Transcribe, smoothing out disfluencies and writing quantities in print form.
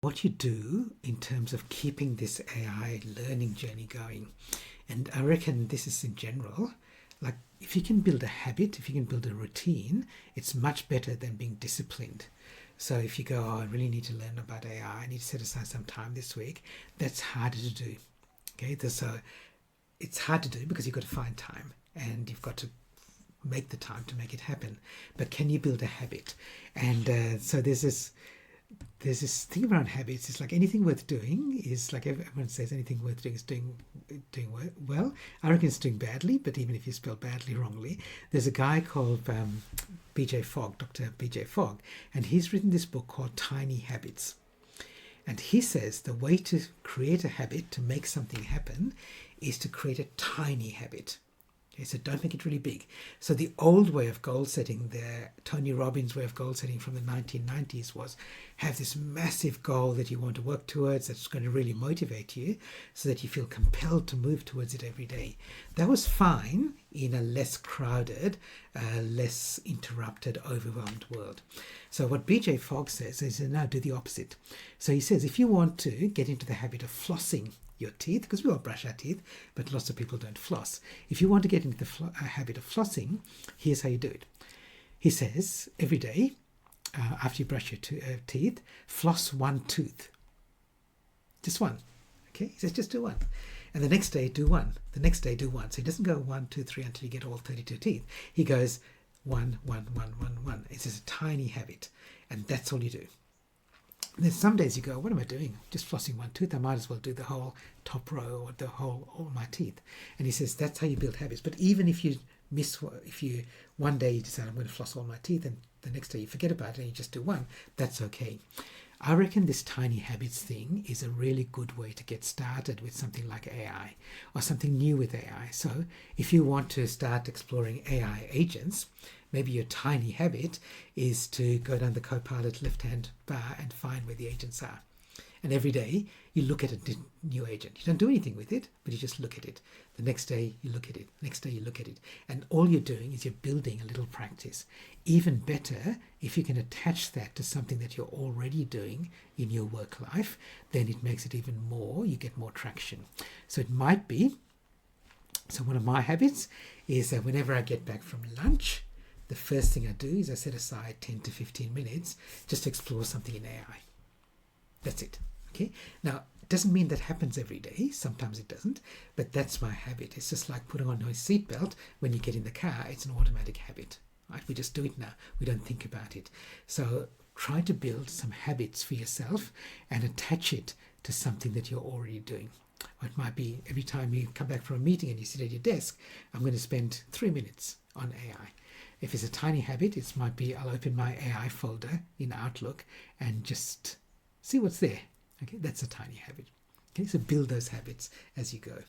what you do in terms of keeping this AI learning journey going. And I reckon this is in general, like if you can build a habit, if you can build a routine, it's much better than being disciplined. So if you go, oh, I really need to learn about AI, I need to set aside some time this week, that's harder to do. Okay, so it's hard to do because you've got to find time and you've got to make the time to make it happen. But can you build a habit? And so there's this thing around habits. It's like anything worth doing is, like everyone says, anything worth doing is doing well. I reckon it's doing badly, but even if you spell badly wrongly, there's a guy called BJ Fogg, Dr. BJ Fogg, and he's written this book called Tiny Habits. And he says the way to create a habit, to make something happen, is to create a tiny habit. Okay, so don't make it really big. So the old way of goal setting, the Tony Robbins way of goal setting from the 1990s, was have this massive goal that you want to work towards, that's going to really motivate you so that you feel compelled to move towards it every day. That was fine in a less crowded, less interrupted, overwhelmed world. So what BJ Fogg says is, now do the opposite. So he says, if you want to get into the habit of flossing your teeth, because we all brush our teeth, but lots of people don't floss. If you want to get into the habit of flossing, here's how you do it. He says, every day, after you brush your teeth, floss one tooth. Just one. Okay? He says, just do one. And the next day, do one. The next day, do one. So he doesn't go 1, 2, 3 until you get all 32 teeth. He goes 1, 1, 1, 1, 1. It's just a tiny habit. And that's all you do. And then some days you go, what am I doing? Just flossing one tooth. I might as well do the whole top row or all my teeth. And he says that's how you build habits. But even if you one day you decide I'm going to floss all my teeth and the next day you forget about it and you just do one, that's okay. I reckon this tiny habits thing is a really good way to get started with something like AI or something new with AI. So if you want to start exploring AI agents, maybe your tiny habit is to go down the Copilot left-hand bar and find where the agents are. And every day you look at a new agent. You don't do anything with it, but you just look at it. The next day you look at it. Next day you look at it. And all you're doing is you're building a little practice. Even better, if you can attach that to something that you're already doing in your work life, then it makes it even more, you get more traction. So it might be, so one of my habits is that whenever I get back from lunch, the first thing I do is I set aside 10 to 15 minutes just to explore something in AI. That's it. Okay. Now, it doesn't mean that happens every day. Sometimes it doesn't, but that's my habit. It's just like putting on your seatbelt when you get in the car. It's an automatic habit, right? We just do it now. We don't think about it. So try to build some habits for yourself and attach it to something that you're already doing. Or it might be every time you come back from a meeting and you sit at your desk, I'm going to spend 3 minutes on AI. If it's a tiny habit, it might be I'll open my AI folder in Outlook and just see what's there. Okay, that's a tiny habit. Okay, so build those habits as you go.